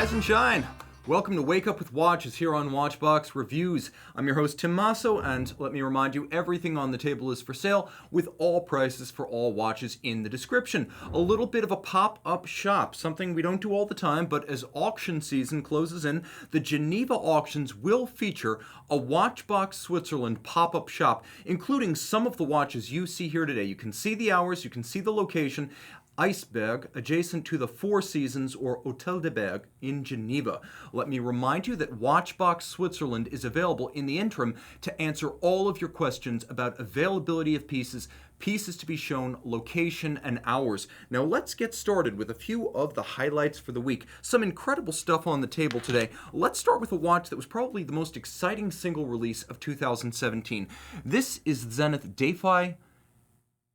Rise and shine! Welcome to Wake Up with Watches here on Watchbox Reviews. I'm your host Tim Masso, and let me remind you, everything on the table is for sale with all prices for all watches in the description. A little bit of a pop-up shop, something we don't do all the time, but as auction season closes in, the Geneva auctions will feature a Watchbox Switzerland pop-up shop, including some of the watches you see here today. You can see the hours, you can see the location. Iceberg, adjacent to the Four Seasons or Hôtel de Berg in Geneva. Let me remind you that Watchbox Switzerland is available in the interim to answer all of your questions about availability of pieces to be shown, location, and hours. Now let's get started with a few of the highlights for the week. Some incredible stuff on the table today. Let's start with a watch that was probably the most exciting single release of 2017. This is Zenith Dayfi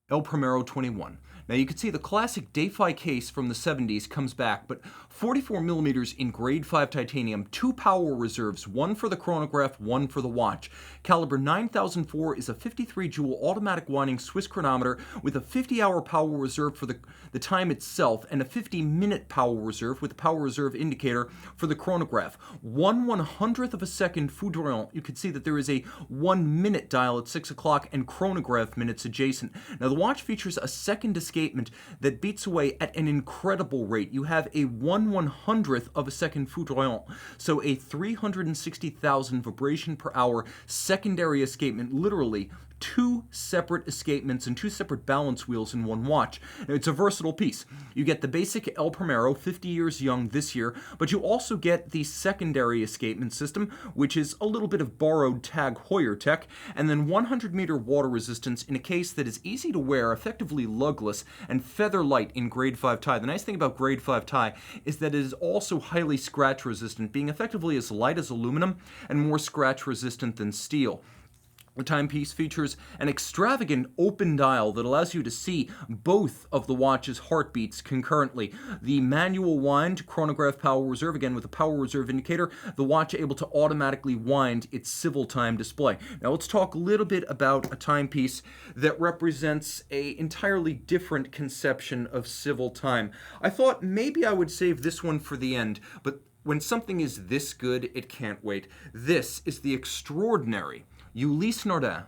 El Primero 21. Now you can see the classic Dayfi case from the 70s comes back, but 44mm in grade 5 titanium, 2 power reserves, one for the chronograph, one for the watch. Caliber 9004 is a 53 joule automatic winding Swiss chronometer with a 50-hour power reserve for the time itself and a 50-minute power reserve with a power reserve indicator for the chronograph. 1/100th of a second foudroyant. You can see that there is a 1-minute dial at 6 o'clock and chronograph minutes adjacent. Now the watch features a second escapement that beats away at an incredible rate. You have a 1/100th of a second foudroyant, so a 360,000 vibration per hour secondary escapement, literally 2 separate escapements and 2 separate balance wheels in one watch. Now, it's a versatile piece. You get the basic El Primero, 50 years young this year, but you also get the secondary escapement system, which is a little bit of borrowed Tag Heuer tech, and then 100-meter water resistance in a case that is easy to wear, effectively lugless, and feather light in grade 5 tie. The nice thing about grade 5 tie is that it is also highly scratch resistant, being effectively as light as aluminum and more scratch resistant than steel. The timepiece features an extravagant open dial that allows you to see both of the watch's heartbeats concurrently. The manual wind chronograph power reserve, again with a power reserve indicator, the watch able to automatically wind its civil time display. Now let's talk a little bit about a timepiece that represents an entirely different conception of civil time. I thought maybe I would save this one for the end, but when something is this good, it can't wait. This is the extraordinary Ulysse Nardin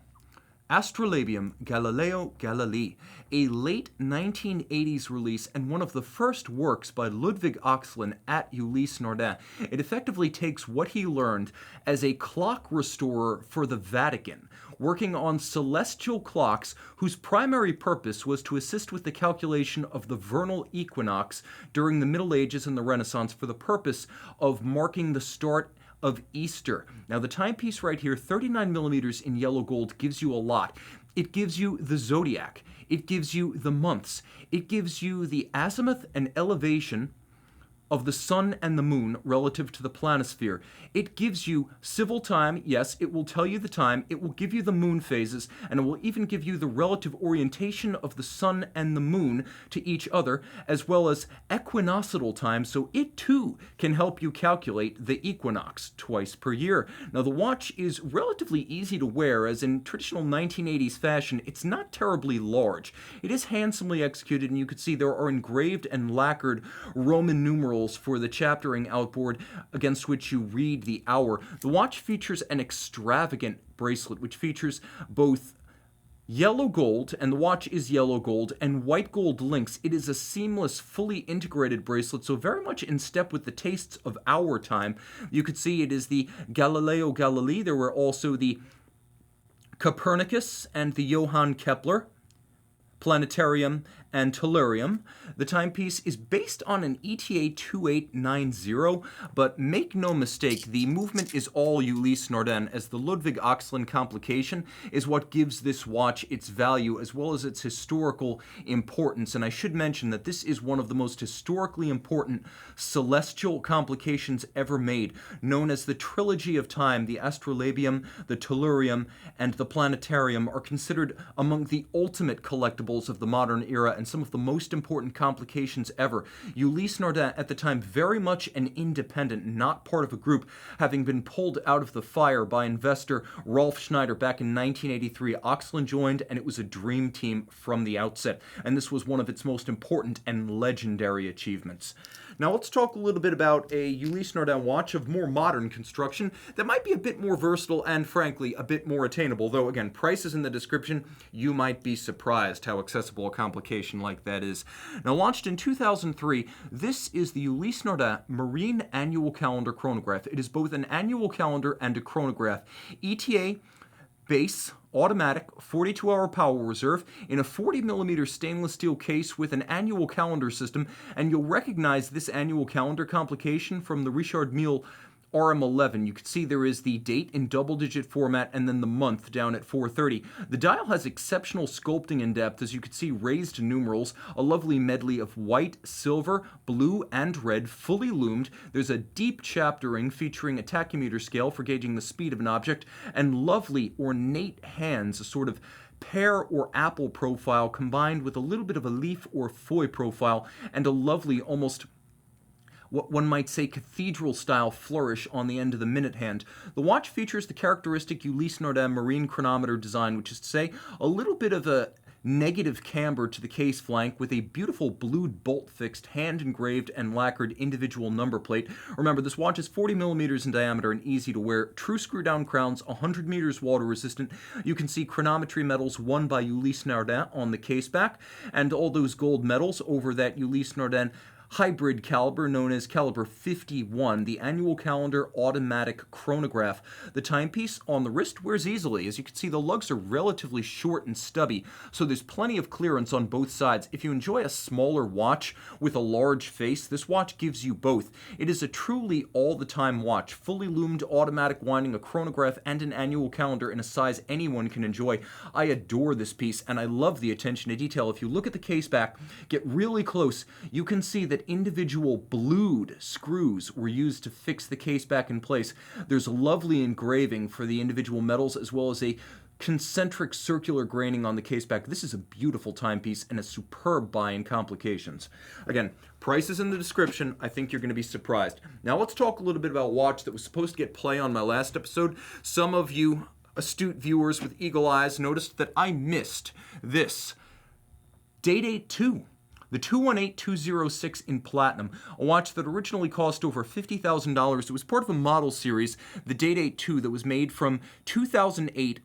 Astrolabium Galileo Galilei, a late 1980s release and one of the first works by Ludwig Oxlin at Ulysse Nardin. It effectively takes what he learned as a clock restorer for the Vatican, working on celestial clocks whose primary purpose was to assist with the calculation of the vernal equinox during the Middle Ages and the Renaissance for the purpose of marking the start of Easter. Now the timepiece right here, 39mm in yellow gold, gives you a lot. It gives you the zodiac, it gives you the months, it gives you the azimuth and elevation of the sun and the moon relative to the planisphere. It gives you civil time, yes, it will tell you the time, it will give you the moon phases, and it will even give you the relative orientation of the sun and the moon to each other, as well as equinocidal time, so it too can help you calculate the equinox twice per year. Now the watch is relatively easy to wear, as in traditional 1980s fashion, it's not terribly large. It is handsomely executed, and you can see there are engraved and lacquered Roman numerals for the chaptering outboard against which you read the hour. The watch features an extravagant bracelet which features both yellow gold, and the watch is yellow gold, and white gold links. It is a seamless, fully integrated bracelet, so very much in step with the tastes of our time. You could see it is the Galileo Galilei. There were also the Copernicus and the Johann Kepler planetarium and tellurium. The timepiece is based on an ETA 2890, but make no mistake, the movement is all Ulysse Nardin, as the Ludwig Oxlin complication is what gives this watch its value as well as its historical importance. And I should mention that this is one of the most historically important celestial complications ever made, known as the Trilogy of Time. The astrolabium, the tellurium, and the planetarium are considered among the ultimate collectibles of the modern era and some of the most important complications ever. Ulysse Nardin, at the time very much an independent, not part of a group, having been pulled out of the fire by investor Rolf Schneider back in 1983. Oxlin joined, and it was a dream team from the outset, and this was one of its most important and legendary achievements. Now let's talk a little bit about a Ulysse Nardin watch of more modern construction that might be a bit more versatile and, frankly, a bit more attainable. Though, again, price is in the description. You might be surprised how accessible a complication like that is. Now, launched in 2003, this is the Ulysse Nardin Marine Annual Calendar Chronograph. It is both an annual calendar and a chronograph. ETA base, automatic, 42-hour power reserve in a 40mm stainless steel case with an annual calendar system, and you'll recognize this annual calendar complication from the Richard Mille RM11. You can see there is the date in double-digit format and then the month down at 430. The dial has exceptional sculpting in depth, as you can see raised numerals, a lovely medley of white, silver, blue, and red, fully loomed. There's a deep chaptering featuring a tachymeter scale for gauging the speed of an object, and lovely ornate hands, a sort of pear or apple profile combined with a little bit of a leaf or foy profile, and a lovely, almost what one might say cathedral-style flourish on the end of the minute hand. The watch features the characteristic Ulysse Nardin marine chronometer design, which is to say a little bit of a negative camber to the case flank with a beautiful blued bolt-fixed, hand-engraved and lacquered individual number plate. Remember, this watch is 40mm in diameter and easy to wear. True screw-down crowns, 100 meters water-resistant. You can see chronometry medals won by Ulysse Nardin on the case back, and all those gold medals over that Ulysse Nardin hybrid caliber known as caliber 51, the annual calendar automatic chronograph. The timepiece on the wrist wears easily. As you can see, the lugs are relatively short and stubby, so there's plenty of clearance on both sides. If you enjoy a smaller watch with a large face, this watch gives you both. It is a truly all-the-time watch, fully loomed automatic winding, a chronograph, and an annual calendar in a size anyone can enjoy. I adore this piece, and I love the attention to detail. If you look at the case back, get really close, you can see that individual blued screws were used to fix the case back in place. There's a lovely engraving for the individual metals, as well as a concentric circular graining on the case back. This is a beautiful timepiece and a superb buy in complications. Again, price is in the description. I think you're going to be surprised. Now let's talk a little bit about a watch that was supposed to get play on my last episode. Some of you astute viewers with eagle eyes noticed that I missed this Day-Date II. The 218206 in platinum, a watch that originally cost over $50,000. It was part of a model series, the Day-Date II, that was made from 2008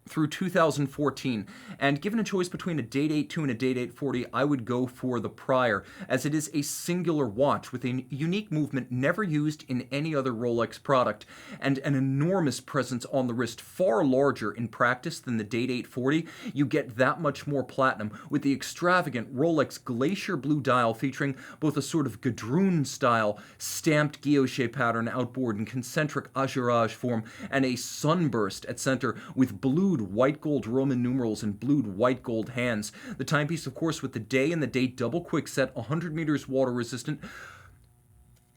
through 2014, and given a choice between a Day-Date II and a Day-Date 40, I would go for the prior, as it is a singular watch with a unique movement never used in any other Rolex product, and an enormous presence on the wrist, far larger in practice than the Day-Date 40. You get that much more platinum with the extravagant Rolex Glacier Blue dial featuring both a sort of gadroon-style stamped guilloche pattern outboard in concentric azurage form, and a sunburst at center with blued white gold Roman numerals and blued white gold hands. The timepiece, of course, with the day and the date double quick set, 100 meters water resistant.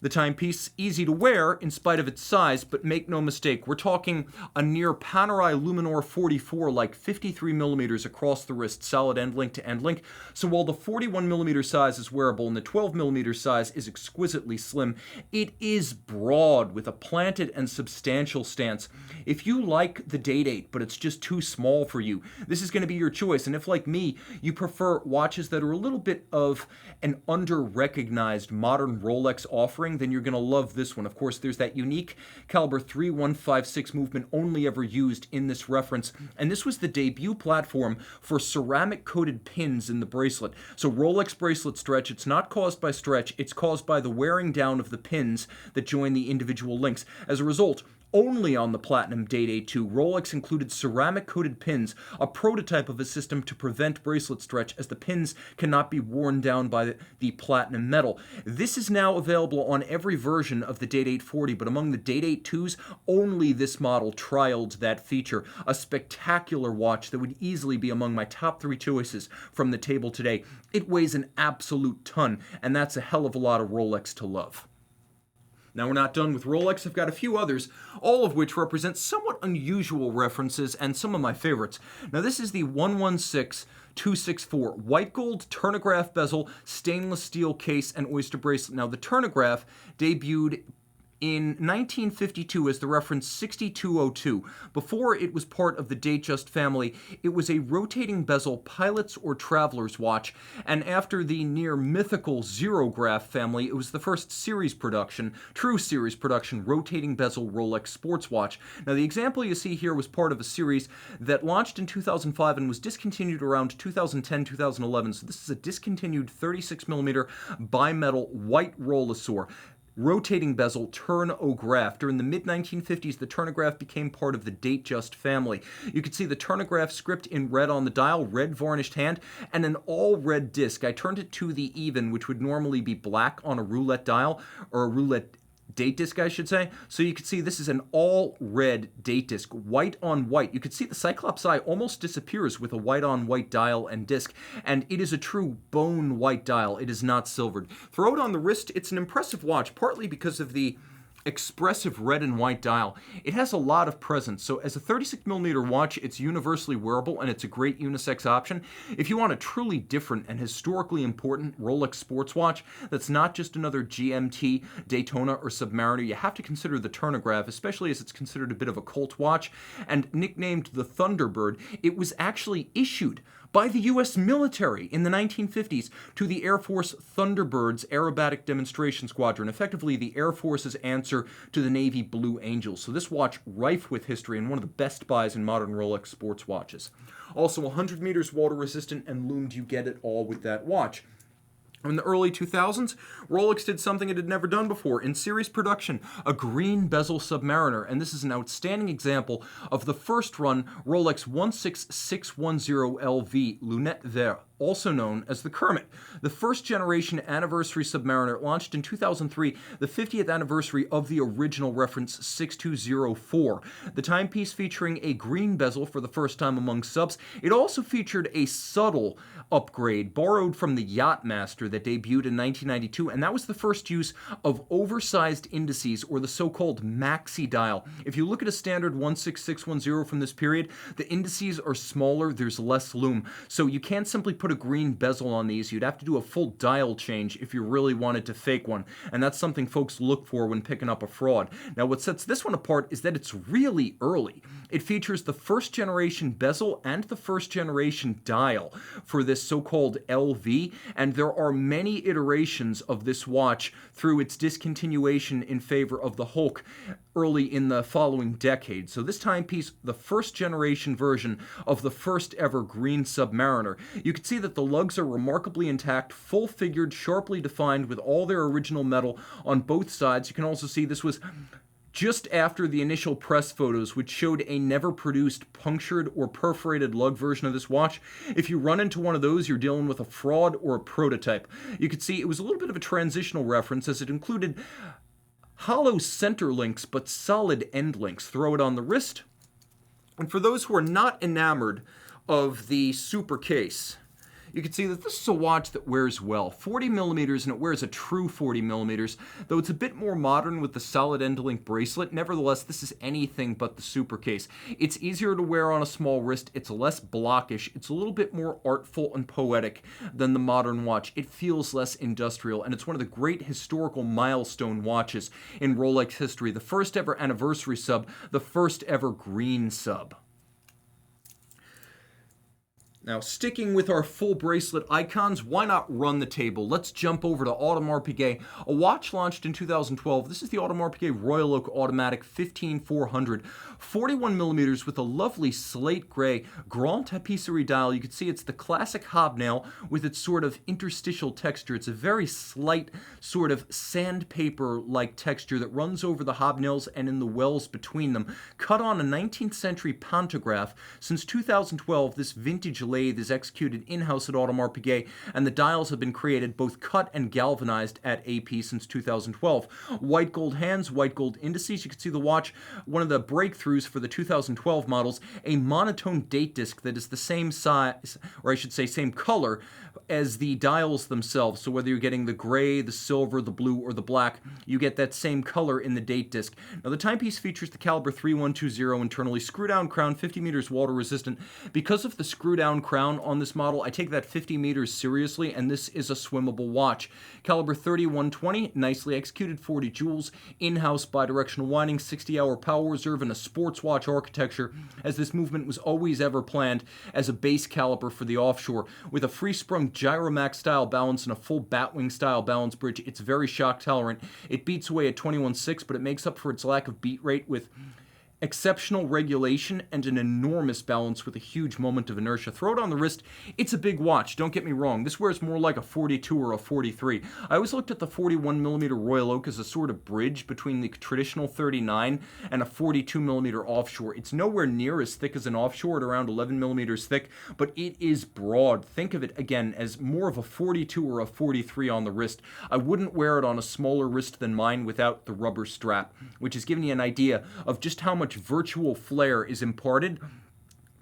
The timepiece, easy to wear in spite of its size, but make no mistake, we're talking a near Panerai Luminor 44, like 53mm across the wrist, solid end link to end link. So while the 41mm size is wearable and the 12mm size is exquisitely slim, it is broad with a planted and substantial stance. If you like the Day-Date, but it's just too small for you, this is going to be your choice. And if, like me, you prefer watches that are a little bit of an under-recognized modern Rolex offering, then you're going to love this one. Of course, there's that unique caliber 3156 movement only ever used in this reference, and this was the debut platform for ceramic-coated pins in the bracelet. So Rolex bracelet stretch, it's not caused by stretch, it's caused by the wearing down of the pins that join the individual links. As a result, only on the Platinum Day-Date II, Rolex included ceramic-coated pins, a prototype of a system to prevent bracelet stretch, as the pins cannot be worn down by the platinum metal. This is now available on every version of the Day-Date 40, but among the Day-Date IIs, only this model trialed that feature. A spectacular watch that would easily be among my top 3 choices from the table today. It weighs an absolute ton, and that's a hell of a lot of Rolex to love. Now, we're not done with Rolex. I've got a few others, all of which represent somewhat unusual references and some of my favorites. Now, this is the 116264 white gold Turn-O-Graph bezel, stainless steel case, and oyster bracelet. Now, the Turn-O-Graph debuted in 1952 as the reference 6202. Before it was part of the Datejust family, it was a rotating bezel pilot's or traveler's watch, and after the near mythical Zerograph family, it was the first true series production rotating bezel Rolex sports watch. Now the example you see here was part of a series that launched in 2005 and was discontinued around 2010-2011, so this is a discontinued 36mm bimetal white Rolesaur rotating bezel Turn-O-Graph. During the mid-1950s, the Chronograph became part of the Datejust family. You can see the Chronograph script in red on the dial, red varnished hand, and an all-red disc. I turned it to the even, which would normally be black on a roulette dial, or a roulette date disc, I should say. So you can see this is an all-red date disc, white on white. You can see the Cyclops eye almost disappears with a white-on-white dial and disc, and it is a true bone white dial. It is not silvered. Throw it on the wrist. It's an impressive watch, partly because of the expressive red and white dial. It has a lot of presence, so as a 36mm watch, it's universally wearable and it's a great unisex option. If you want a truly different and historically important Rolex sports watch that's not just another GMT, Daytona, or Submariner, you have to consider the Chronograph, especially as it's considered a bit of a cult watch, and nicknamed the Thunderbird. It was actually issued by the U.S. military in the 1950s to the Air Force Thunderbird's Aerobatic Demonstration Squadron, effectively the Air Force's answer to the Navy Blue Angels. So this watch, rife with history and one of the best buys in modern Rolex sports watches. Also 100 meters water resistant and loomed, you get it all with that watch. In the early 2000s, Rolex did something it had never done before. In series production, a green bezel Submariner, and this is an outstanding example of the first run Rolex 16610LV Lunette Vert, also known as the Kermit. The first generation anniversary Submariner launched in 2003, the 50th anniversary of the original reference 6204. The timepiece featuring a green bezel for the first time among subs. It also featured a subtle upgrade borrowed from the Yachtmaster that debuted in 1992, and that was the first use of oversized indices, or the so-called maxi dial. If you look at a standard 16610 from this period, the indices are smaller, there's less lume, so you can't simply put a green bezel on these. You'd have to do a full dial change if you really wanted to fake one, and that's something folks look for when picking up a fraud. Now what sets this one apart is that it's really early. It features the first generation bezel and the first generation dial for this so-called LV, and there are many iterations of this watch through its discontinuation in favor of the Hulk early in the following decade. So this timepiece, the first generation version of the first ever green Submariner. You can see that the lugs are remarkably intact, full-figured, sharply defined with all their original metal on both sides. You can also see this was just after the initial press photos, which showed a never-produced punctured or perforated lug version of this watch. If you run into one of those, you're dealing with a fraud or a prototype. You could see it was a little bit of a transitional reference, as it included hollow center links but solid end links. Throw it on the wrist. And for those who are not enamored of the super case, you can see that this is a watch that wears well. 40mm, and it wears a true 40mm, though it's a bit more modern with the solid end-link bracelet. Nevertheless, this is anything but the super case. It's easier to wear on a small wrist, it's less blockish, it's a little bit more artful and poetic than the modern watch. It feels less industrial, and it's one of the great historical milestone watches in Rolex history. The first ever anniversary sub, the first ever green sub. Now, sticking with our full bracelet icons, why not run the table? Let's jump over to Audemars Piguet, a watch launched in 2012. This is the Audemars Piguet Royal Oak Automatic 15400, 41mm with a lovely slate gray Grand Tapisserie dial. You can see it's the classic hobnail with its sort of interstitial texture. It's a very slight sort of sandpaper-like texture that runs over the hobnails and in the wells between them. Cut on a 19th century pantograph. Since 2012, this vintage lathe is executed in-house at Audemars Piguet, and the dials have been created both cut and galvanized at AP since 2012. White gold hands, white gold indices. You can see the watch, one of the breakthroughs for the 2012 models, a monotone date disc that is the same size, or I should say same color, as the dials themselves. So whether you're getting the gray, the silver, the blue, or the black, you get that same color in the date disc. Now the timepiece features the caliber 3120 internally, screw-down crown, 50 meters water resistant. Because of the screw-down crown on this model. I take that 50 meters seriously, and this is a swimmable watch. Caliber 3120, nicely executed, 40 jewels, in-house bidirectional winding, 60-hour power reserve, and a sports watch architecture, as this movement was always ever planned as a base caliper for the offshore. With a free-sprung Gyromax style balance and a full Batwing style balance bridge, it's very shock tolerant. It beats away at 21.6, but it makes up for its lack of beat rate with exceptional regulation and an enormous balance with a huge moment of inertia. Throw it on the wrist. It's a big watch, don't get me wrong. This wears more like a 42 or a 43. I always looked at the 41mm Royal Oak as a sort of bridge between the traditional 39 and a 42mm offshore. It's nowhere near as thick as an offshore at around 11mm thick, but it is broad. Think of it, again, as more of a 42 or a 43 on the wrist. I wouldn't wear it on a smaller wrist than mine without the rubber strap, which is giving you an idea of just how much virtual flair is imparted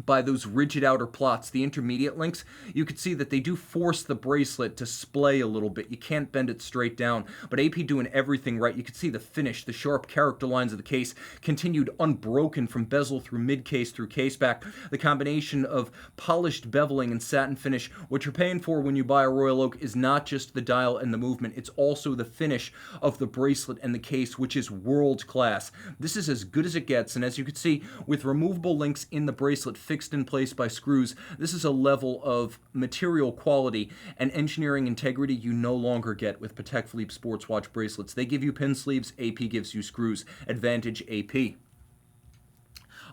by those rigid outer plots, the intermediate links. You could see that they do force the bracelet to splay a little bit. You can't bend it straight down, but AP doing everything right. You could see the finish, the sharp character lines of the case continued unbroken from bezel through mid-case through case back. The combination of polished beveling and satin finish, what you're paying for when you buy a Royal Oak is not just the dial and the movement, it's also the finish of the bracelet and the case, which is world class. This is as good as it gets, and as you can see, with removable links in the bracelet fixed in place by screws, this is a level of material quality and engineering integrity you no longer get with Patek Philippe sports watch bracelets. They give you pin sleeves, AP gives you screws. Advantage AP.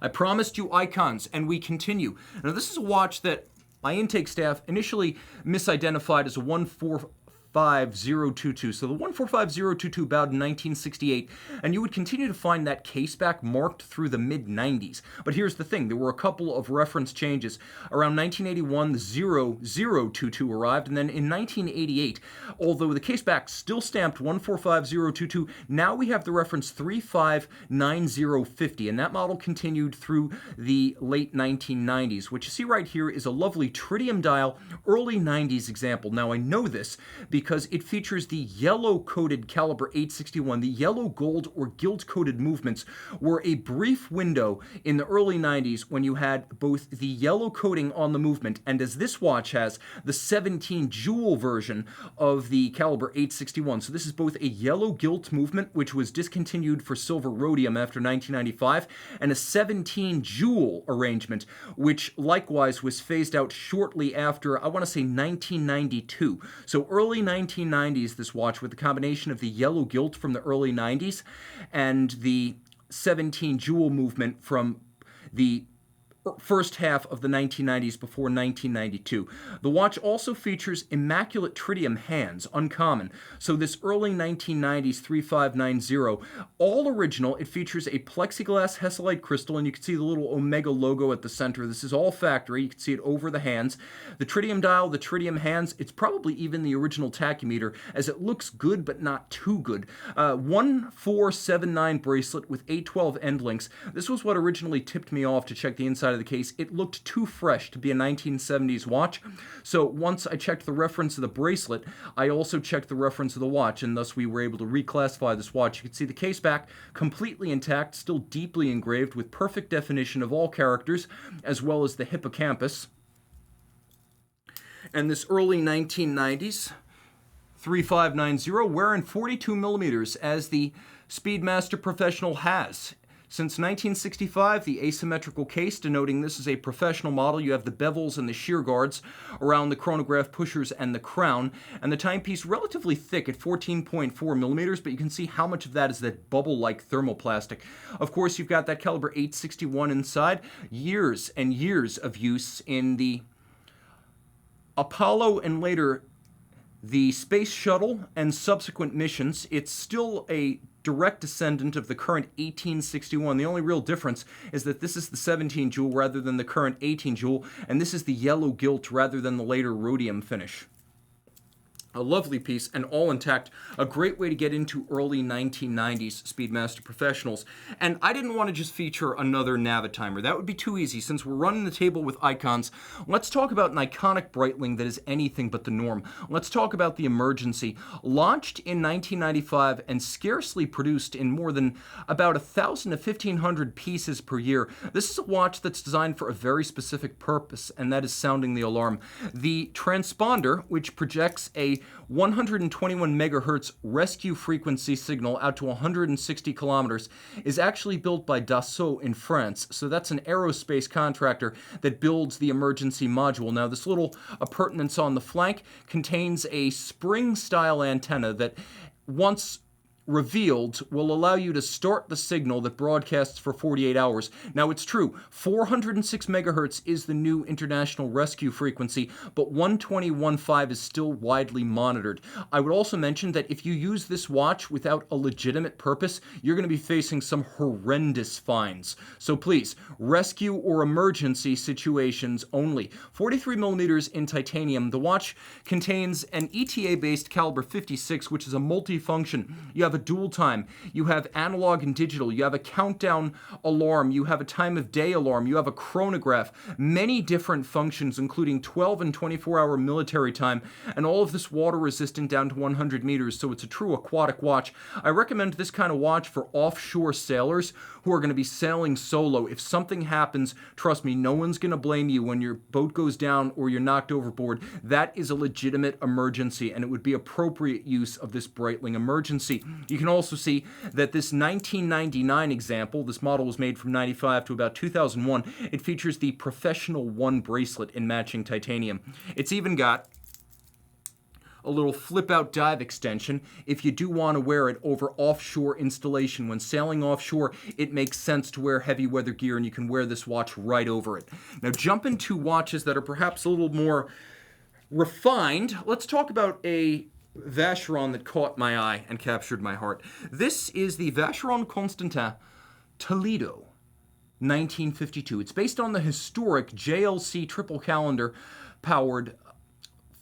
I promised you icons, and we continue. Now, this is a watch that my intake staff initially misidentified as a 145022. So the 145022 bowed in 1968, and you would continue to find that caseback marked through the mid-90s. But here's the thing, there were a couple of reference changes. Around 1981, the 0022 arrived, and then in 1988, although the caseback still stamped 145022, now we have the reference 359050, and that model continued through the late 1990s. What you see right here is a lovely tritium dial, early 90s example. Now I know this because it features the yellow-coated caliber 861. The yellow, gold, or gilt-coated movements were a brief window in the early 90s when you had both the yellow coating on the movement and, as this watch has, the 17 jewel version of the caliber 861. So this is both a yellow gilt movement, which was discontinued for silver rhodium after 1995, and a 17 jewel arrangement, which likewise was phased out shortly after, I want to say, 1992. So early 1990s, this watch, with the combination of the yellow gilt from the early 90s and the 17 jewel movement from the first half of the 1990s before 1992. The watch also features immaculate tritium hands, uncommon. So this early 1990s 3590, all original. It features a plexiglass hesselite crystal, and you can see the little Omega logo at the center. This is all factory. You can see it over the hands. The tritium dial, the tritium hands, it's probably even the original tachymeter, as it looks good but not too good. 1479 bracelet with 812 end links. This was what originally tipped me off to check the inside of the case. It looked too fresh to be a 1970s watch. So once I checked the reference of the bracelet, I also checked the reference of the watch, and thus we were able to reclassify this watch. You can see the case back completely intact, still deeply engraved with perfect definition of all characters, as well as the hippocampus. And this early 1990s 3590 wearing 42 millimeters, as the Speedmaster Professional has. Since 1965, the asymmetrical case, denoting this is a professional model. You have the bevels and the shear guards around the chronograph pushers and the crown, and the timepiece relatively thick at 14.4 millimeters, but you can see how much of that is that bubble-like thermoplastic. Of course, you've got that caliber 861 inside. Years and years of use in the Apollo and later the Space Shuttle and subsequent missions. It's still a direct descendant of the current 1861. The only real difference is that this is the 17 jewel rather than the current 18 jewel, and this is the yellow gilt rather than the later rhodium finish. A lovely piece and all intact. A great way to get into early 1990s Speedmaster professionals. And I didn't want to just feature another Navitimer. That would be too easy. Since we're running the table with icons, let's talk about an iconic Breitling that is anything but the norm. Let's talk about the Emergency. Launched in 1995 and scarcely produced in more than about 1,000 to 1,500 pieces per year. This is a watch that's designed for a very specific purpose, and that is sounding the alarm. The transponder, which projects a 121 megahertz rescue frequency signal out to 160 kilometers, is actually built by Dassault in France. So that's an aerospace contractor that builds the Emergency module. Now, this little appurtenance on the flank contains a spring-style antenna that, once revealed, will allow you to start the signal that broadcasts for 48 hours. Now, it's true, 406 megahertz is the new international rescue frequency, but 121.5 is still widely monitored. I would also mention that if you use this watch without a legitimate purpose, you're going to be facing some horrendous fines. So please, rescue or emergency situations only. 43 millimeters in titanium. The watch contains an ETA-based caliber 56, which is a multifunction. You have a dual time, you have analog and digital, you have a countdown alarm, you have a time of day alarm, you have a chronograph, many different functions including 12 and 24-hour military time, and all of this water resistant down to 100 meters, so it's a true aquatic watch. I recommend this kind of watch for offshore sailors who are going to be sailing solo. If something happens, trust me, no one's going to blame you when your boat goes down or you're knocked overboard. That is a legitimate emergency, and it would be appropriate use of this Breitling Emergency. You can also see that this 1999 example, this model was made from 95 to about 2001, it features the Professional 1 bracelet in matching titanium. It's even got a little flip-out dive extension if you do want to wear it over offshore installation. When sailing offshore, it makes sense to wear heavy weather gear, and you can wear this watch right over it. Now, jump into watches that are perhaps a little more refined. Let's talk about a Vacheron that caught my eye and captured my heart. This is the Vacheron Constantin Toledo 1952. It's based on the historic JLC triple calendar powered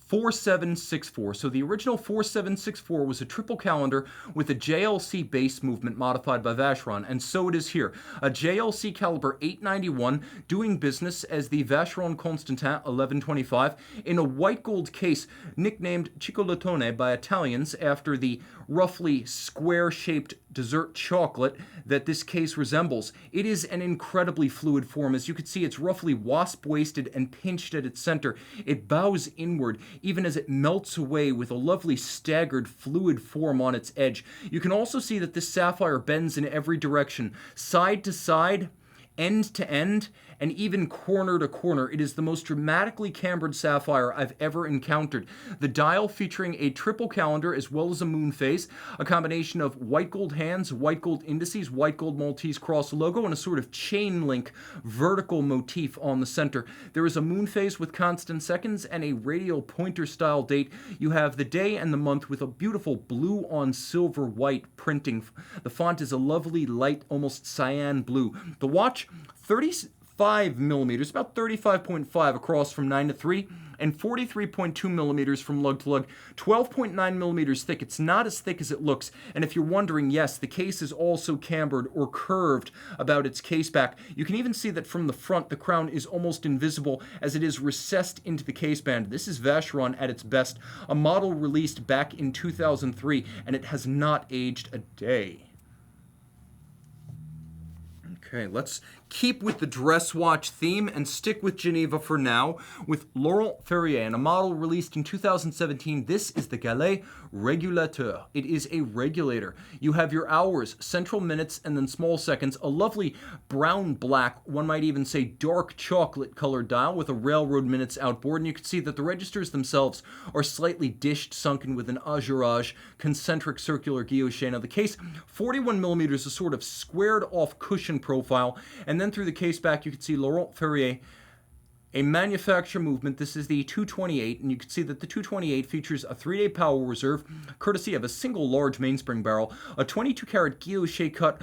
4764. So the original 4764 was a triple calendar with a JLC base movement modified by Vacheron, and so it is here. A JLC caliber 891 doing business as the Vacheron Constantin 1125 in a white gold case nicknamed Cioccolatone by Italians after the roughly square-shaped dessert chocolate that this case resembles. It is an incredibly fluid form. As you can see, it's roughly wasp-waisted and pinched at its center. It bows inward even as it melts away with a lovely staggered fluid form on its edge. You can also see that this sapphire bends in every direction, side to side, end to end, and even corner to corner. It is the most dramatically cambered sapphire I've ever encountered. The dial featuring a triple calendar as well as a moon phase, a combination of white gold hands, white gold indices, white gold Maltese cross logo, and a sort of chain link vertical motif on the center. There is a moon phase with constant seconds and a radial pointer style date. You have the day and the month with a beautiful blue on silver white printing. The font is a lovely light, almost cyan blue. The watch, 35 millimeters, about 35.5 across from 9 to 3, and 43.2 millimeters from lug to lug, 12.9 millimeters thick. It's not as thick as it looks, and if you're wondering, yes, the case is also cambered or curved about its case back. You can even see that from the front, the crown is almost invisible as it is recessed into the case band. This is Vacheron at its best, a model released back in 2003, and it has not aged a day. Okay, let's keep with the dress watch theme and stick with Geneva for now with Laurent Ferrier and a model released in 2017. This is the Galet Regulateur. It is a regulator. You have your hours, central minutes, and then small seconds, a lovely brown-black, one might even say dark chocolate colored dial with a railroad minutes outboard, and you can see that the registers themselves are slightly dished, sunken with an azurage, concentric circular guilloche. Now the case, 41 millimeters, a sort of squared off cushion profile, and then through the case back you can see Laurent Ferrier, a manufacture movement. This is the 228, and you can see that the 228 features a 3-day power reserve, courtesy of a single large mainspring barrel, a 22-karat guilloche cut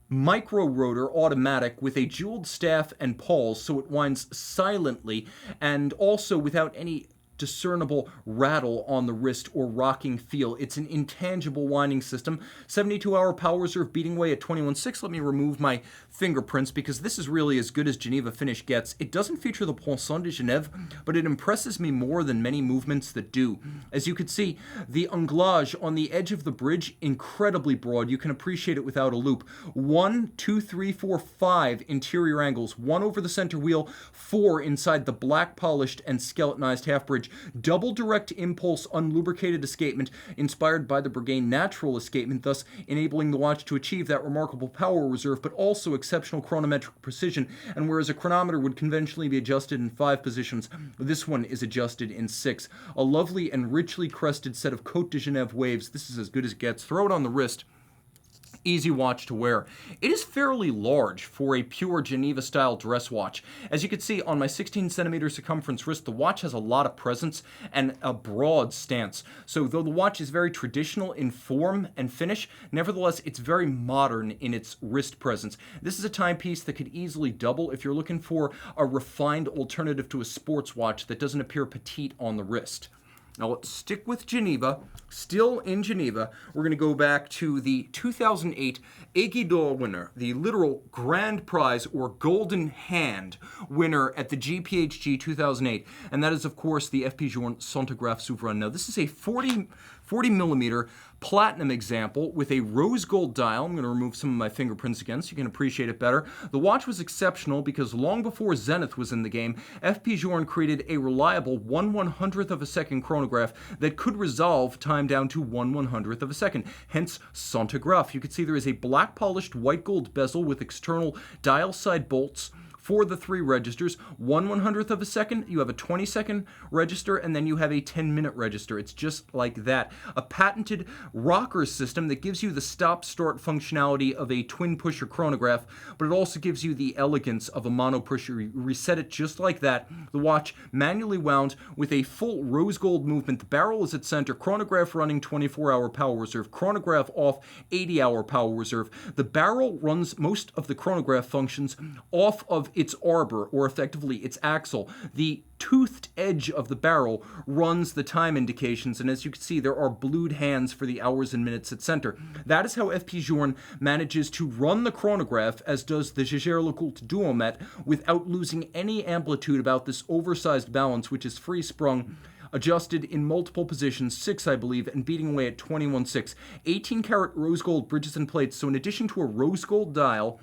micro rotor automatic with a jeweled staff and pawls, so it winds silently and also without any discernible rattle on the wrist or rocking feel. It's an intangible winding system. 72-hour power reserve beating away at 21.6. Let me remove my fingerprints because this is really as good as Geneva finish gets. It doesn't feature the Poinçon de Genève, but it impresses me more than many movements that do. As you can see, the anglage on the edge of the bridge, incredibly broad. You can appreciate it without a loop. 1, 2, 3, 4, 5 interior angles. 1 over the center wheel, 4 inside the black polished and skeletonized half bridge. Double direct impulse unlubricated escapement inspired by the Breguet natural escapement, thus enabling the watch to achieve that remarkable power reserve, but also exceptional chronometric precision. And whereas a chronometer would conventionally be adjusted in 5 positions, this one is adjusted in 6. A lovely and richly crested set of Côte de Genève waves. This is as good as it gets. Throw it on the wrist. Easy watch to wear. It is fairly large for a pure Geneva-style dress watch. As you can see on my 16-centimeter circumference wrist, the watch has a lot of presence and a broad stance. So though the watch is very traditional in form and finish, nevertheless, it's very modern in its wrist presence. This is a timepiece that could easily double if you're looking for a refined alternative to a sports watch that doesn't appear petite on the wrist. Now let's stick with Geneva. Still in Geneva, we're going to go back to the 2008 Aiguille d'Or winner, the literal grand prize or golden hand winner at the GPHG 2008. And that is, of course, the FP Journe Centigraphe Souverain. Now this is a 40 millimeter platinum example with a rose gold dial. I'm going to remove some of my fingerprints again so you can appreciate it better. The watch was exceptional because long before Zenith was in the game, FP Journe created a reliable 1/100th of a second chronograph that could resolve time down to 1/100th of a second, hence Centigraphe. You can see there is a black polished white gold bezel with external dial side bolts for the 3 registers. 1/100th of a second, you have a 20-second register, and then you have a 10-minute register. It's just like that. A patented rocker system that gives you the stop-start functionality of a twin-pusher chronograph, but it also gives you the elegance of a mono-pusher. You reset it just like that. The watch manually wound with a full rose gold movement. The barrel is at center. Chronograph running 24-hour power reserve. Chronograph off 80-hour power reserve. The barrel runs most of the chronograph functions off of its arbor, or effectively its axle. The toothed edge of the barrel runs the time indications, and as you can see, there are blued hands for the hours and minutes at center. That is how FP Journe manages to run the chronograph, as does the Jaeger-LeCoultre Duomet, without losing any amplitude about this oversized balance, which is free sprung, adjusted in multiple positions, 6 I believe, and beating away at 21.6. 18-karat rose gold bridges and plates, so in addition to a rose gold dial,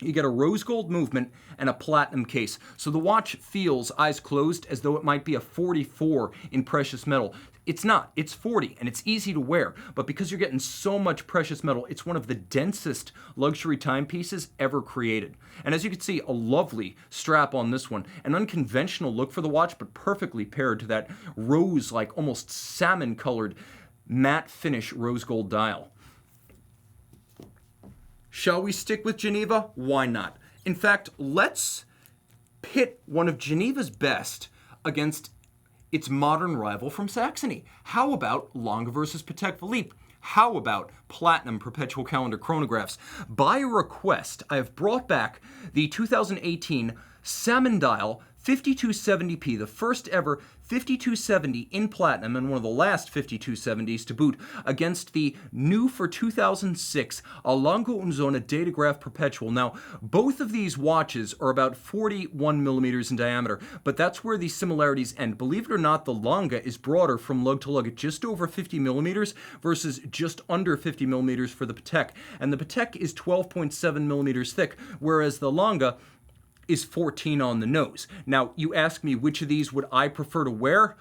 you get a rose gold movement and a platinum case. So the watch feels, eyes closed, as though it might be a 44 in precious metal. It's not. It's 40, and it's easy to wear. But because you're getting so much precious metal, it's one of the densest luxury timepieces ever created. And as you can see, a lovely strap on this one. An unconventional look for the watch, but perfectly paired to that rose-like, almost salmon-colored matte finish rose gold dial. Shall we stick with Geneva? Why not? In fact, let's pit one of Geneva's best against its modern rival from Saxony. How about Lange versus Patek Philippe? How about platinum perpetual calendar chronographs? By request, I have brought back the 2018 Salmon Dial 5270p, the first ever 5270 in platinum and one of the last 5270s to boot, against the new for 2006 Lange und Sohne Datograph Perpetual. Now, both of these watches are about 41 millimeters in diameter, but that's where the similarities end. Believe it or not, the Lange is broader from lug to lug at just over 50 millimeters versus just under 50 millimeters for the Patek. And the Patek is 12.7 millimeters thick, whereas the Lange is 14 on the nose. Now, you ask me which of these would I prefer to wear?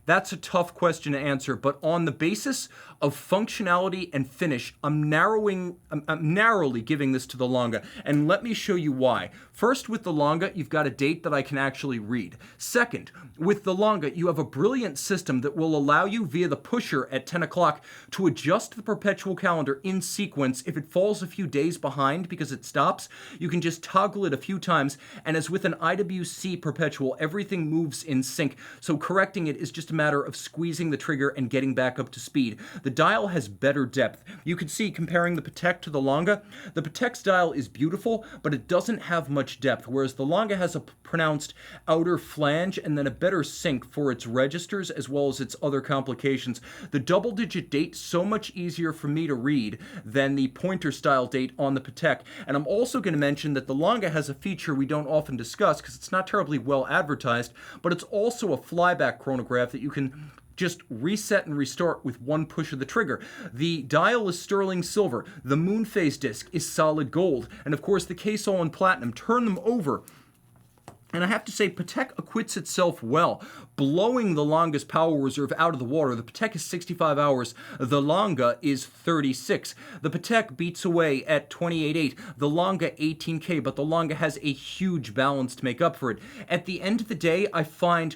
That's a tough question to answer, but on the basis of functionality and finish, I'm narrowly giving this to the Lange, and let me show you why. First, with the Lange, you've got a date that I can actually read. Second, with the Lange, you have a brilliant system that will allow you via the pusher at 10 o'clock to adjust the perpetual calendar in sequence. If it falls a few days behind because it stops, you can just toggle it a few times, and as with an IWC perpetual, everything moves in sync, so correcting it is just a matter of squeezing the trigger and getting back up to speed. The dial has better depth. You can see, comparing the Patek to the Lange, the Patek's dial is beautiful, but it doesn't have much depth, whereas the Lange has a pronounced outer flange and then a better sync for its registers as well as its other complications. The double-digit date, so much easier for me to read than the pointer-style date on the Patek. And I'm also going to mention that the Lange has a feature we don't often discuss because it's not terribly well advertised, but it's also a flyback chronograph that you can just reset and restart with one push of the trigger. The dial is sterling silver. The moon phase disc is solid gold. And of course the case all in platinum. Turn them over, and I have to say, Patek acquits itself well, blowing the Lange's power reserve out of the water. The Patek is 65 hours. The Lange is 36. The Patek beats away at 28.8. The Lange 18K, but the Lange has a huge balance to make up for it. At the end of the day, I find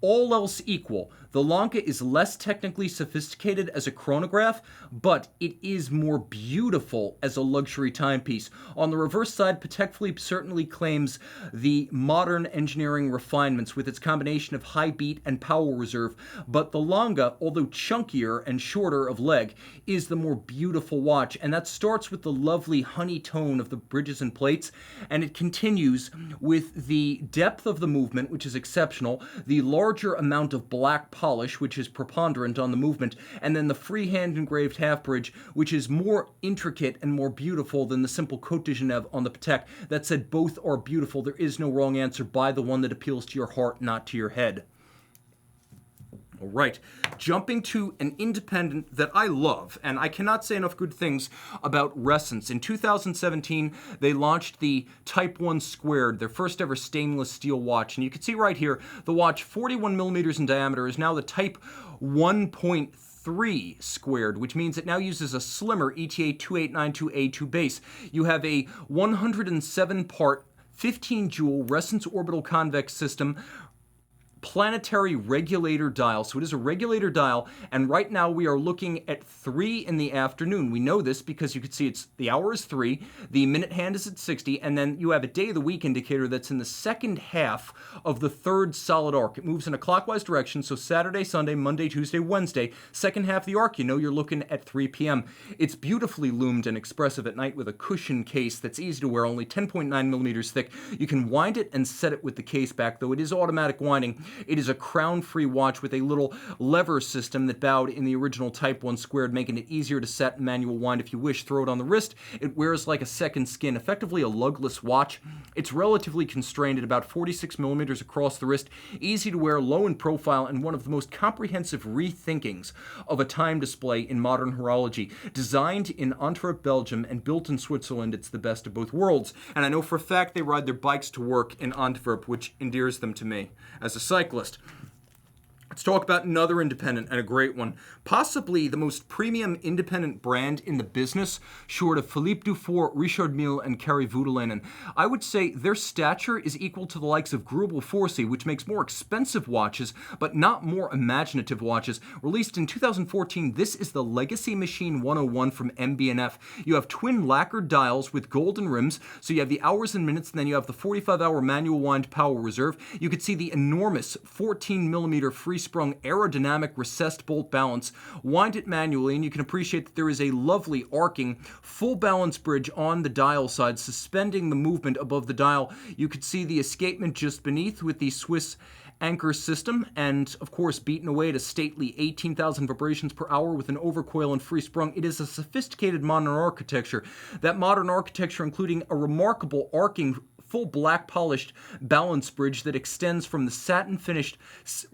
all else equal, the Lange is less technically sophisticated as a chronograph, but it is more beautiful as a luxury timepiece. On the reverse side, Patek Philippe certainly claims the modern engineering refinements with its combination of high beat and power reserve, but the Lange, although chunkier and shorter of leg, is the more beautiful watch, and that starts with the lovely honey tone of the bridges and plates, and it continues with the depth of the movement, which is exceptional, the larger amount of black polish, which is preponderant on the movement, and then the freehand engraved half bridge, which is more intricate and more beautiful than the simple Côte de Genève on the Patek. That said, both are beautiful. There is no wrong answer. Buy the one that appeals to your heart, not to your head. All right, jumping to an independent that I love, and I cannot say enough good things about Ressence. In 2017, they launched the Type 1 Squared, their first ever stainless steel watch. And you can see right here, the watch, 41 millimeters in diameter, is now the Type 1.3 Squared, which means it now uses a slimmer ETA 2892A2 base. You have a 107-part, 15-jewel Ressence orbital convex system, planetary regulator dial. So it is a regulator dial, and right now we are looking at 3 in the afternoon. We know this because you can see the hour is 3, the minute hand is at 60, and then you have a day of the week indicator that's in the second half of the third solid arc. It moves in a clockwise direction, so Saturday, Sunday, Monday, Tuesday, Wednesday, second half of the arc, you know you're looking at 3 p.m. It's beautifully loomed and expressive at night with a cushion case that's easy to wear, only 10.9 millimeters thick. You can wind it and set it with the case back, though it is automatic winding. It is a crown-free watch with a little lever system that bowed in the original Type 1 Squared, making it easier to set and manual wind if you wish. Throw it on the wrist. It wears like a second skin, effectively a lugless watch. It's relatively constrained at about 46 millimeters across the wrist, easy to wear, low in profile, and one of the most comprehensive rethinkings of a time display in modern horology. Designed in Antwerp, Belgium, and built in Switzerland, it's the best of both worlds. And I know for a fact they ride their bikes to work in Antwerp, which endears them to me as a cyclist. Let's talk about another independent, and a great one. Possibly the most premium independent brand in the business, short of Philippe Dufour, Richard Mille, and Kari Voutilainen. I would say their stature is equal to the likes of Greubel Forsey, which makes more expensive watches, but not more imaginative watches. Released in 2014, this is the Legacy Machine 101 from MB&F. You have twin lacquered dials with golden rims, so you have the hours and minutes, and then you have the 45-hour manual wind power reserve. You could see the enormous 14mm free-sprung aerodynamic recessed bolt balance. Wind it manually, and you can appreciate that there is a lovely arcing full balance bridge on the dial side, suspending the movement above the dial. You could see the escapement just beneath with the Swiss anchor system, and of course beaten away at a stately 18,000 vibrations per hour with an overcoil and free sprung. It is a sophisticated modern architecture. That modern architecture including a remarkable arcing full black polished balance bridge that extends from the satin finished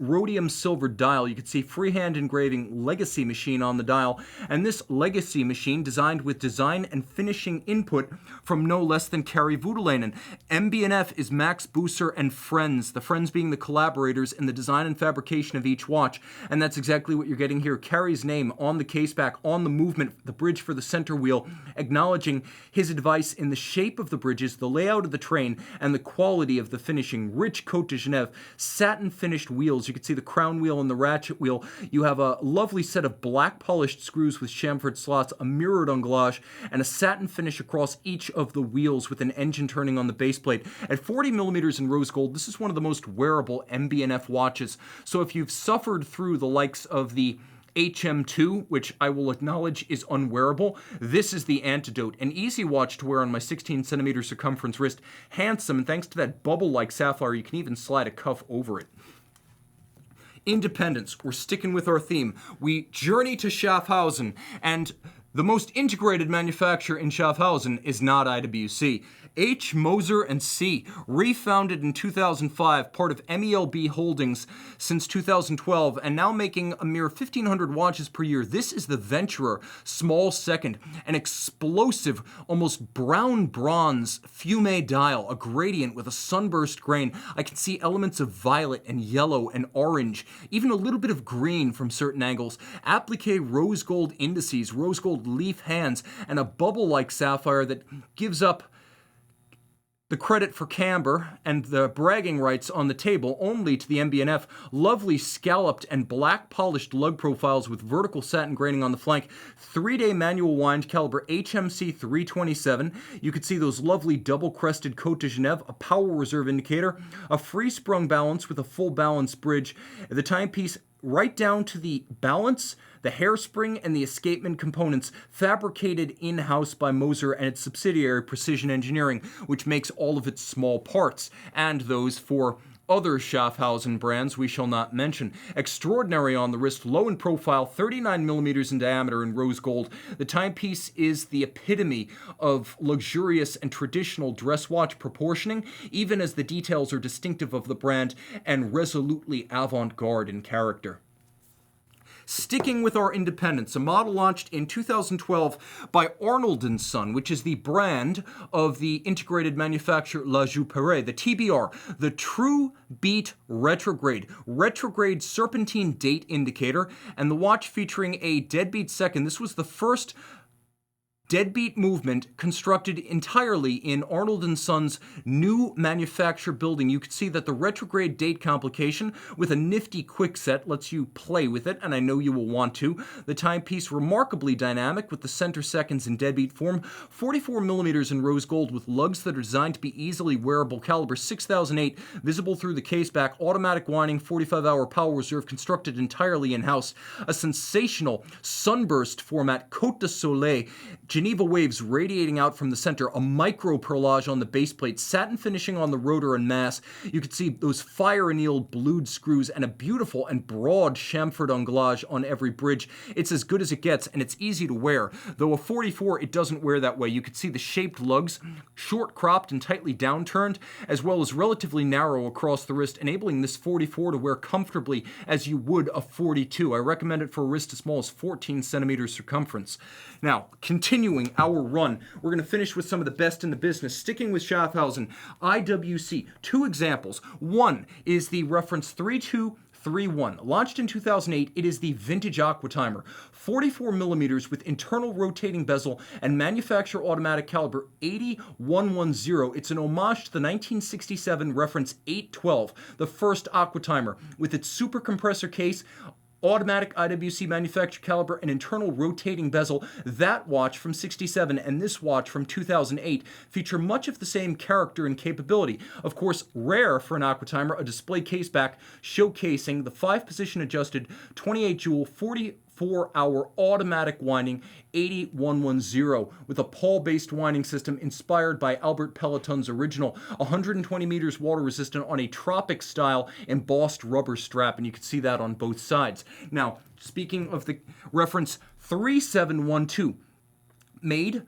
rhodium silver dial. You can see freehand engraving Legacy Machine on the dial, and this Legacy Machine designed with design and finishing input from no less than Kari Voutilainen. MB&F is Max Buser and friends, the friends being the collaborators in the design and fabrication of each watch, and that's exactly what you're getting here. Kari's name on the case back, on the movement, the bridge for the center wheel, acknowledging his advice in the shape of the bridges, the layout of the train, grain and the quality of the finishing. Rich Côte de Genève, satin finished wheels. You can see the crown wheel and the ratchet wheel. You have a lovely set of black polished screws with chamfered slots, a mirrored anglage, and a satin finish across each of the wheels with an engine turning on the base plate. At 40 millimeters in rose gold, this is one of the most wearable MB&F watches. So if you've suffered through the likes of the HM2, which I will acknowledge is unwearable, this is the antidote. An easy watch to wear on my 16 centimeter circumference wrist. Handsome, and thanks to that bubble-like sapphire, you can even slide a cuff over it. Independence. We're sticking with our theme. We journey to Schaffhausen, and the most integrated manufacturer in Schaffhausen is not IWC. Moser Cie, refounded in 2005, part of MELB Holdings since 2012, and now making a mere 1,500 watches per year. This is the Venturer, small second, an explosive, almost brown bronze fume dial, a gradient with a sunburst grain. I can see elements of violet and yellow and orange, even a little bit of green from certain angles. Applique rose gold indices, rose gold leaf hands, and a bubble-like sapphire that gives up the credit for camber and the bragging rights on the table only to the MB&F. Lovely scalloped and black polished lug profiles with vertical satin graining on the flank. 3-day manual wind caliber HMC 327. You could see those lovely double crested Côte de Genève, a power reserve indicator, a free sprung balance with a full balance bridge. The timepiece right down to the balance, the hairspring, and the escapement components fabricated in-house by Moser and its subsidiary Precision Engineering, which makes all of its small parts, and those for other Schaffhausen brands we shall not mention. Extraordinary on the wrist, low in profile, 39 millimeters in diameter in rose gold. The timepiece is the epitome of luxurious and traditional dress watch proportioning, even as the details are distinctive of the brand and resolutely avant-garde in character. Sticking with our independence, a model launched in 2012 by Arnold Son, which is the brand of the integrated manufacturer La Jouperet, the TBR, the True Beat Retrograde. Retrograde serpentine date indicator, and the watch featuring a deadbeat second. This was the first deadbeat movement constructed entirely in Arnold & Son's new manufacture building. You can see that the retrograde date complication with a nifty quick set lets you play with it, and I know you will want to. The timepiece remarkably dynamic with the center seconds in deadbeat form, 44 millimeters in rose gold with lugs that are designed to be easily wearable, caliber 6008, visible through the case back, automatic winding, 45-hour power reserve constructed entirely in-house, a sensational sunburst format Côte de Soleil, Geneva waves radiating out from the center, a micro perlage on the base plate, satin finishing on the rotor and mass. You can see those fire-annealed blued screws and a beautiful and broad chamfered anglage on every bridge. It's as good as it gets, and it's easy to wear. Though a 44, it doesn't wear that way. You can see the shaped lugs, short cropped and tightly downturned, as well as relatively narrow across the wrist, enabling this 44 to wear comfortably as you would a 42. I recommend it for a wrist as small as 14 centimeters circumference. Now, continuing our run, we're going to finish with some of the best in the business. Sticking with Schaffhausen, IWC, two examples. One is the reference 3231. Launched in 2008, it is the Vintage Aquatimer. 44 millimeters with internal rotating bezel and manufacturer automatic caliber 8110. It's an homage to the 1967 reference 812, the first Aquatimer, with its super compressor case, automatic IWC manufacturer caliber, and internal rotating bezel. That watch from 67 and this watch from 2008 feature much of the same character and capability. Of course, rare for an Aquatimer, a display case back showcasing the 5-position adjusted 28 jewel 44-hour automatic winding 8110 with a pawl-based winding system inspired by Albert Peloton's original, 120 meters water resistant on a tropic-style embossed rubber strap, and you can see that on both sides. Now, speaking of the reference 3712, made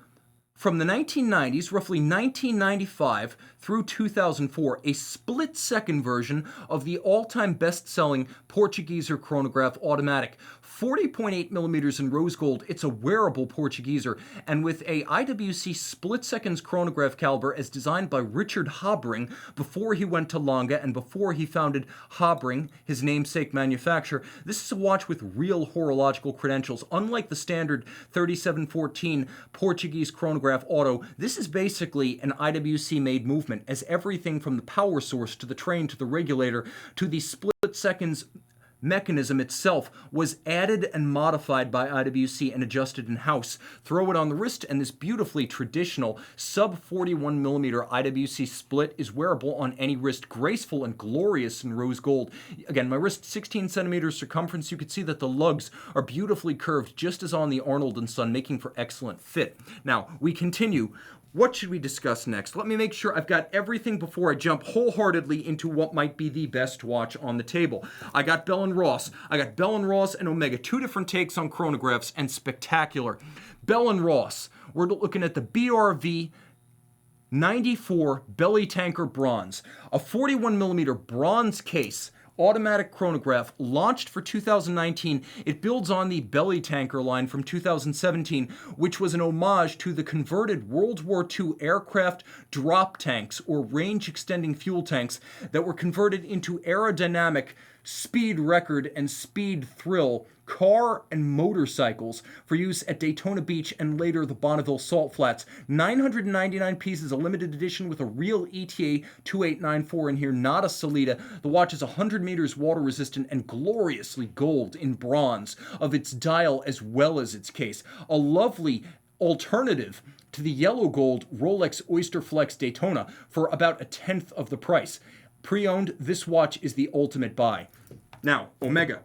from the 1990s, roughly 1995 through 2004, a split-second version of the all-time best-selling Portugueser chronograph automatic. 40.8 millimeters in rose gold, it's a wearable Portugueser, and with a IWC split-seconds chronograph caliber as designed by Richard Habring before he went to Lange and before he founded Habring, his namesake manufacturer. This is a watch with real horological credentials. Unlike the standard 3714 Portuguese chronograph auto, this is basically an IWC-made movement. movement, as everything from the power source to the train to the regulator to the split seconds mechanism itself was added and modified by IWC and adjusted in-house. Throw it on the wrist, and this beautifully traditional sub 41mm IWC split is wearable on any wrist, graceful and glorious in rose gold. Again, my wrist 16 centimeters circumference. You can see that the lugs are beautifully curved, just as on the Arnold & Son, making for excellent fit. Now, we continue. What should we discuss next? Let me make sure I've got everything before I jump wholeheartedly into what might be the best watch on the table. I got Bell & Ross. I got Bell & Ross and Omega, two different takes on chronographs, and spectacular. Bell & Ross, we're looking at the BRV 94 Bellytanker bronze, a 41mm bronze case. Automatic chronograph, launched for 2019. It builds on the Bellytanker line from 2017, which was an homage to the converted World War II aircraft drop tanks, or range-extending fuel tanks, that were converted into aerodynamic speed record and speed thrill car and motorcycles for use at Daytona Beach and later the Bonneville Salt Flats. 999 pieces, a limited edition with a real ETA 2894 in here, not a Salida. The watch is 100 meters water resistant and gloriously gold in bronze of its dial as well as its case. A lovely alternative to the yellow gold Rolex Oyster Flex Daytona for about a tenth of the price. Pre-owned, this watch is the ultimate buy. Now, Omega.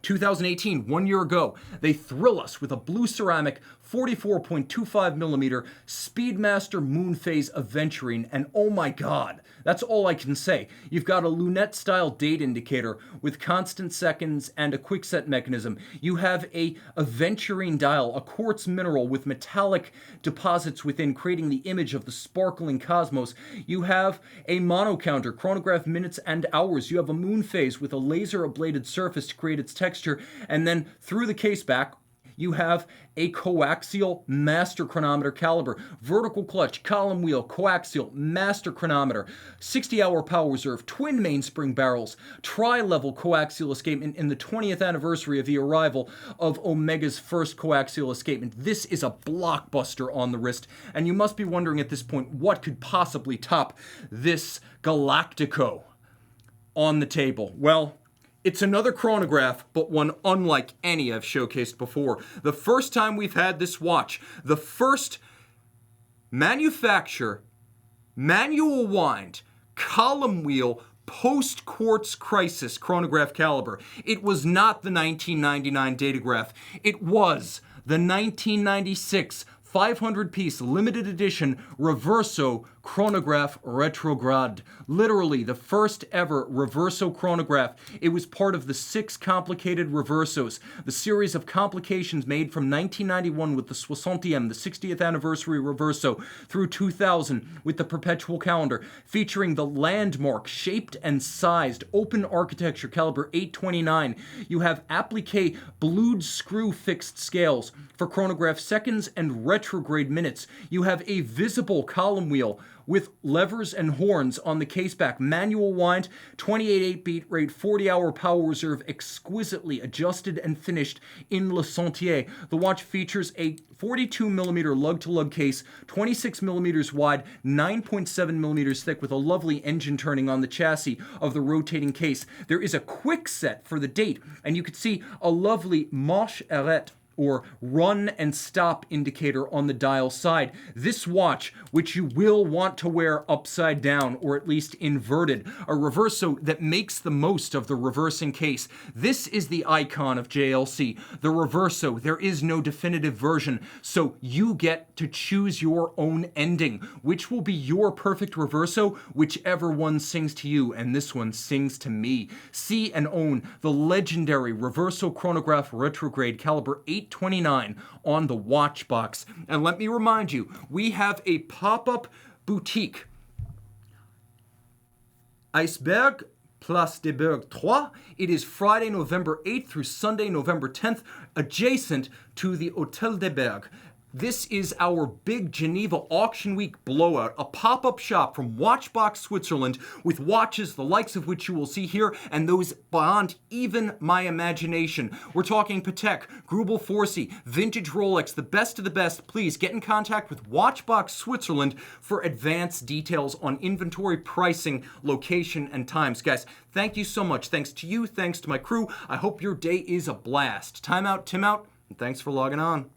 2018, 1 year ago, they thrill us with a blue ceramic 44.25mm Speedmaster moon phase Aventurine, and oh my god, that's all I can say. You've got a lunette-style date indicator with constant seconds and a quick-set mechanism. You have a Aventurine dial, a quartz mineral with metallic deposits within, creating the image of the sparkling cosmos. You have a monocounter, chronograph minutes and hours. You have a moon phase with a laser-ablated surface to create its texture, and then through the case back, you have a coaxial master chronometer caliber, vertical clutch, column wheel, coaxial master chronometer, 60-hour power reserve, twin mainspring barrels, tri-level coaxial escapement in the 20th anniversary of the arrival of Omega's first coaxial escapement. This is a blockbuster on the wrist, and you must be wondering at this point, what could possibly top this Galactico on the table? Well, it's another chronograph, but one unlike any I've showcased before. The first time we've had this watch, the first manufacture, manual wind, column wheel, post-quartz crisis chronograph caliber. It was not the 1999 Datograph. It was the 1996 500-piece limited edition Reverso Chronograph Retrograde. Literally the first ever Reverso chronograph. It was part of the 6 complicated Reversos, the series of complications made from 1991 with the 60th, the 60th anniversary Reverso, through 2000 with the Perpetual calendar, featuring the landmark shaped and sized open architecture caliber 829. You have applique blued screw fixed scales for chronograph seconds and retrograde minutes. You have a visible column wheel with levers and horns on the caseback, manual wind, 28.8 beat rate, 40-hour power reserve, exquisitely adjusted and finished in Le Sentier. The watch features a 42mm lug-to-lug case, 26mm wide, 9.7mm thick, with a lovely engine turning on the chassis of the rotating case. There is a quick set for the date, and you can see a lovely marche arrête, or run and stop indicator on the dial side. This watch, which you will want to wear upside down, or at least inverted, a Reverso that makes the most of the reversing case. This is the icon of JLC, the Reverso. There is no definitive version, so you get to choose your own ending. Which will be your perfect Reverso? Whichever one sings to you, and this one sings to me. See and own the legendary Reverso Chronograph Retrograde caliber 829 on the watch box. And let me remind you, we have a pop-up boutique. Iceberg Place des Bergues 3. It is Friday, November 8th through Sunday, November 10th, adjacent to the Hôtel des Bergues. This is our big Geneva Auction Week blowout, a pop-up shop from Watchbox Switzerland with watches the likes of which you will see here and those beyond even my imagination. We're talking Patek, Greubel Forsey, vintage Rolex, the best of the best. Please get in contact with Watchbox Switzerland for advanced details on inventory, pricing, location, and times. Guys, thank you so much. Thanks to you, thanks to my crew. I hope your day is a blast. Time out, Tim out, and thanks for logging on.